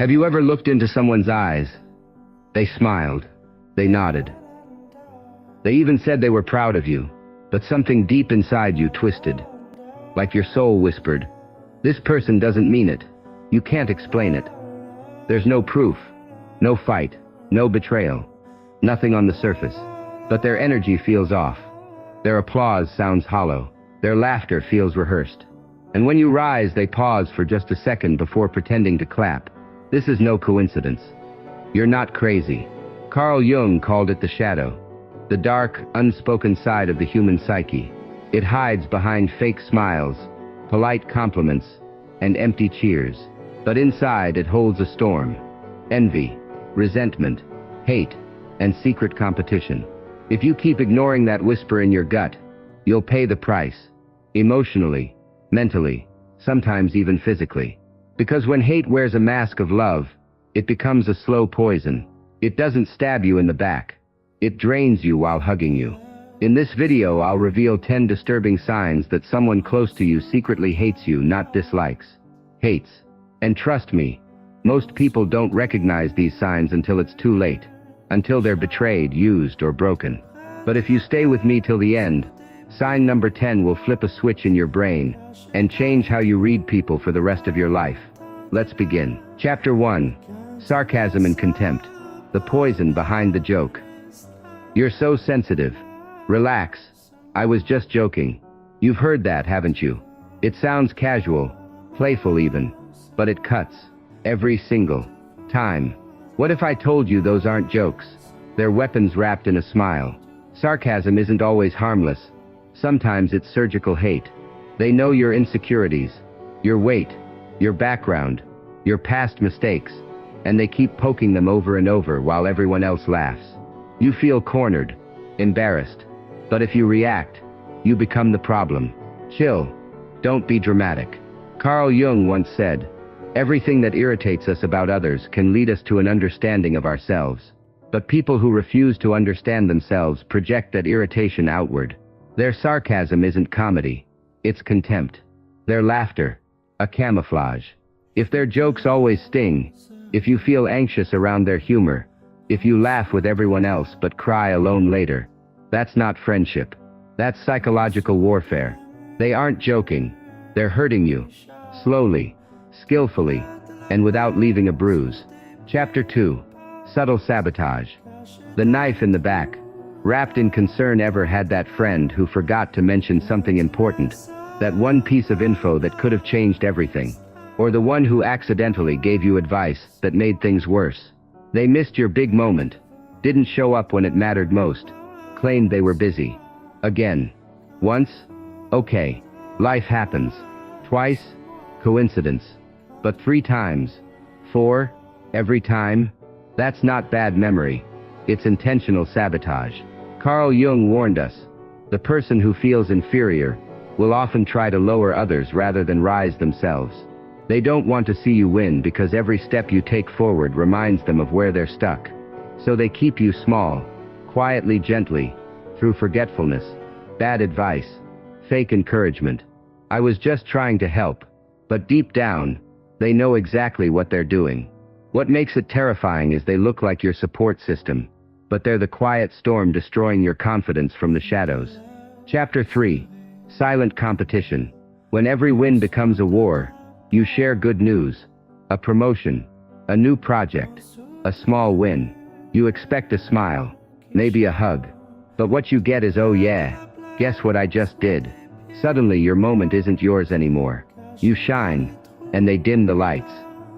Have you ever looked into someone's eyes? They smiled. They nodded. They even said they were proud of you, but something deep inside you twisted. Like your soul whispered, "This person doesn't mean it. You can't explain it." There's no proof, no fight, no betrayal, nothing on the surface. But their energy feels off. Their applause sounds hollow. Their laughter feels rehearsed. And when you rise, they pause for just a second before pretending to clap. This is no coincidence. You're not crazy. Carl Jung called it the shadow, the dark, unspoken side of the human psyche. It hides behind fake smiles, polite compliments, and empty cheers. But inside it holds a storm: envy, resentment, hate, and secret competition. If you keep ignoring that whisper in your gut, you'll pay the price. Emotionally, mentally, sometimes even physically. Because when hate wears a mask of love, it becomes a slow poison. It doesn't stab you in the back. It drains you while hugging you. In this video, I'll reveal 10 disturbing signs that someone close to you secretly hates you, not dislikes. Hates. And trust me, most people don't recognize these signs until it's too late. Until they're betrayed, used, or broken. But if you stay with me till the end, sign number 10 will flip a switch in your brain and change how you read people for the rest of your life. Let's begin. Chapter 1. Sarcasm and contempt. The poison behind the joke. You're so sensitive. Relax. I was just joking. You've heard that, haven't you? It sounds casual, playful even, but it cuts. Every single time. What if I told you those aren't jokes? They're weapons wrapped in a smile. Sarcasm isn't always harmless. Sometimes it's surgical hate. They know your insecurities, your weight, your background, your past mistakes, and they keep poking them over and over while everyone else laughs. You feel cornered, embarrassed. But if you react, you become the problem. Chill. Don't be dramatic. Carl Jung once said, "Everything that irritates us about others can lead us to an understanding of ourselves. But people who refuse to understand themselves project that irritation outward." Their sarcasm isn't comedy. It's contempt. Their laughter, a camouflage. If their jokes always sting, if you feel anxious around their humor, if you laugh with everyone else but cry alone later, that's not friendship. That's psychological warfare. They aren't joking. They're hurting you. Slowly, skillfully, and without leaving a bruise. Chapter 2. Subtle sabotage. The knife in the back. Wrapped in concern. Ever had that friend who forgot to mention something important? That one piece of info that could have changed everything? Or the one who accidentally gave you advice that made things worse? They missed your big moment. Didn't show up when it mattered most. Claimed they were busy. Again. Once? Okay. Life happens. Twice? Coincidence. But 3 times? 4? Every time? That's not bad memory. It's intentional sabotage. Carl Jung warned us, the person who feels inferior will often try to lower others rather than rise themselves. They don't want to see you win because every step you take forward reminds them of where they're stuck. So they keep you small, quietly, gently, through forgetfulness, bad advice, fake encouragement. I was just trying to help. But deep down, they know exactly what they're doing. What makes it terrifying is they look like your support system, but they're the quiet storm destroying your confidence from the shadows. Chapter 3. Silent competition. When every win becomes a war, you share good news. A promotion, a new project, a small win. You expect a smile, maybe a hug. But what you get is, "Oh yeah, guess what I just did?" Suddenly your moment isn't yours anymore. You shine, and they dim the lights.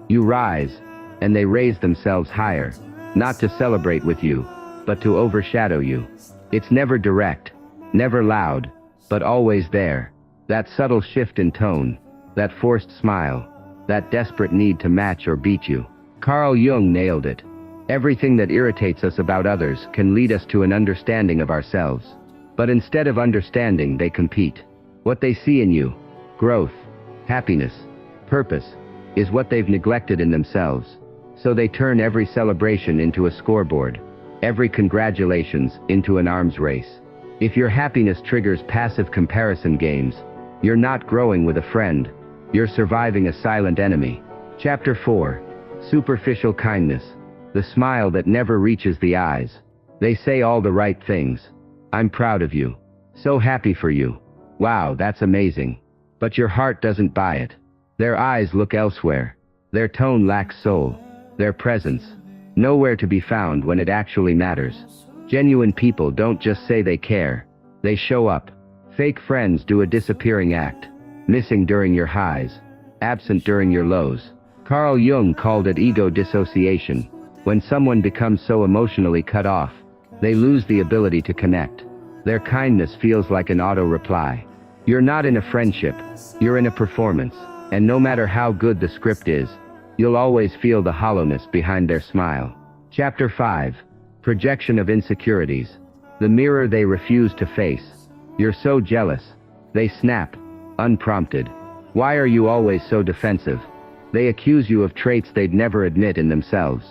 You rise, and they raise themselves higher, not to celebrate with you, but to overshadow you. It's never direct, never loud, but always there. That subtle shift in tone, that forced smile, that desperate need to match or beat you. Carl Jung nailed it. Everything that irritates us about others can lead us to an understanding of ourselves. But instead of understanding, they compete. What they see in you, growth, happiness, purpose, is what they've neglected in themselves. So they turn every celebration into a scoreboard, every congratulations into an arms race. If your happiness triggers passive comparison games, you're not growing with a friend, you're surviving a silent enemy. Chapter 4. Superficial kindness. The smile that never reaches the eyes. They say all the right things. I'm proud of you. So happy for you. Wow, that's amazing. But your heart doesn't buy it. Their eyes look elsewhere. Their tone lacks soul. Their presence. Nowhere to be found when it actually matters. Genuine people don't just say they care. They show up. Fake friends do a disappearing act. Missing during your highs. Absent during your lows. Carl Jung called it ego dissociation. When someone becomes so emotionally cut off, they lose the ability to connect. Their kindness feels like an auto-reply. You're not in a friendship, you're in a performance, and no matter how good the script is, you'll always feel the hollowness behind their smile. Chapter 5. Projection of insecurities. The mirror they refuse to face. You're so jealous. They snap, unprompted. Why are you always so defensive? They accuse you of traits they'd never admit in themselves.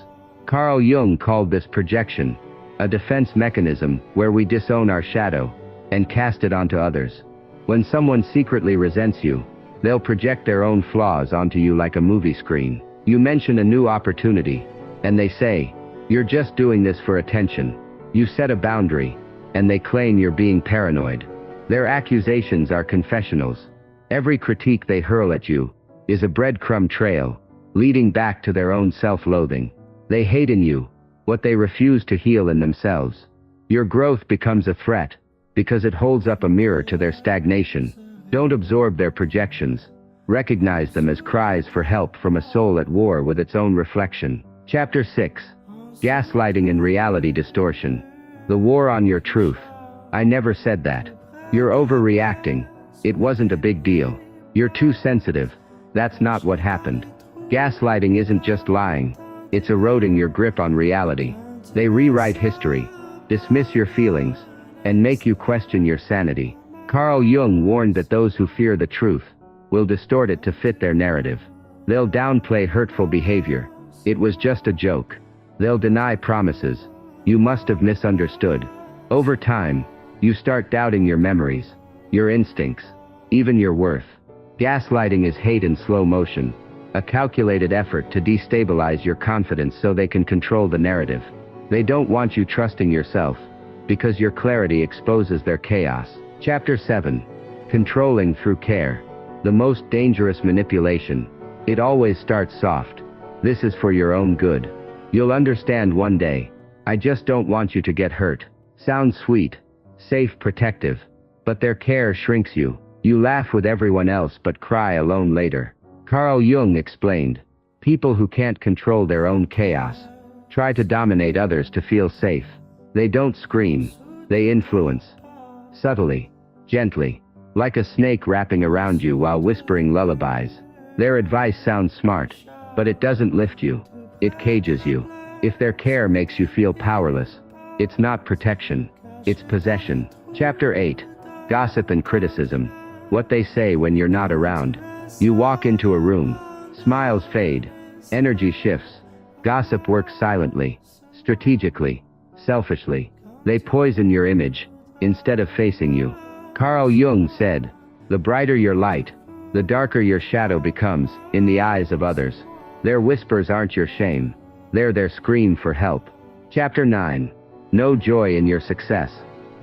Carl Jung called this projection, a defense mechanism where we disown our shadow and cast it onto others. When someone secretly resents you, they'll project their own flaws onto you like a movie screen. You mention a new opportunity, and they say, "You're just doing this for attention." You set a boundary, and they claim you're being paranoid. Their accusations are confessionals. Every critique they hurl at you is a breadcrumb trail, leading back to their own self-loathing. They hate in you what they refuse to heal in themselves. Your growth becomes a threat, because it holds up a mirror to their stagnation. Don't absorb their projections. Recognize them as cries for help from a soul at war with its own reflection. Chapter 6. Gaslighting and reality distortion. The war on your truth. I never said that. You're overreacting. It wasn't a big deal. You're too sensitive. That's not what happened. Gaslighting isn't just lying. It's eroding your grip on reality. They rewrite history, dismiss your feelings, and make you question your sanity. Carl Jung warned that those who fear the truth will distort it to fit their narrative. They'll downplay hurtful behavior. It was just a joke. They'll deny promises. You must have misunderstood. Over time, you start doubting your memories, your instincts, even your worth. Gaslighting is hate in slow motion, a calculated effort to destabilize your confidence so they can control the narrative. They don't want you trusting yourself, because your clarity exposes their chaos. Chapter 7. Controlling through care. The most dangerous manipulation. It always starts soft. This is for your own good. You'll understand one day. I just don't want you to get hurt. Sounds sweet, safe, protective. But their care shrinks you. You laugh with everyone else but cry alone later. Carl Jung explained, people who can't control their own chaos try to dominate others to feel safe. They don't scream. They influence. Subtly, gently, like a snake wrapping around you while whispering lullabies. Their advice sounds smart, but it doesn't lift you. It cages you. If their care makes you feel powerless, it's not protection, it's possession. Chapter 8. Gossip and criticism. What they say when you're not around. You walk into a room. Smiles fade. Energy shifts. Gossip works silently, strategically, selfishly. They poison your image, instead of facing you. Carl Jung said, the brighter your light, the darker your shadow becomes, in the eyes of others. Their whispers aren't your shame. They're their scream for help. Chapter 9. No joy in your success.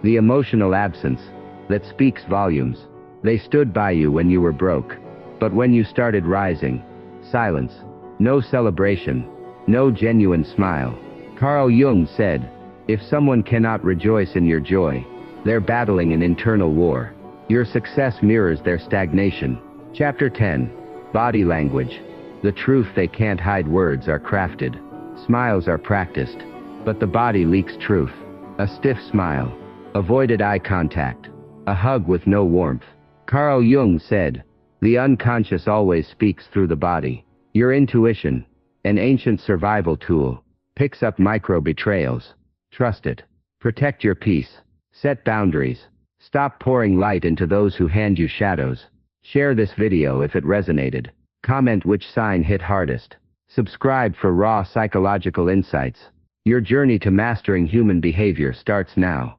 The emotional absence that speaks volumes. They stood by you when you were broke. But when you started rising, silence. No celebration. No genuine smile. Carl Jung said, if someone cannot rejoice in your joy, they're battling an internal war. Your success mirrors their stagnation. Chapter 10. Body language. The truth they can't hide. Words are crafted. Smiles are practiced. But the body leaks truth. A stiff smile. Avoided eye contact. A hug with no warmth. Carl Jung said, the unconscious always speaks through the body. Your intuition, an ancient survival tool, picks up micro-betrayals. Trust it. Protect your peace. Set boundaries. Stop pouring light into those who hand you shadows. Share this video if it resonated. Comment which sign hit hardest. Subscribe for raw psychological insights. Your journey to mastering human behavior starts now.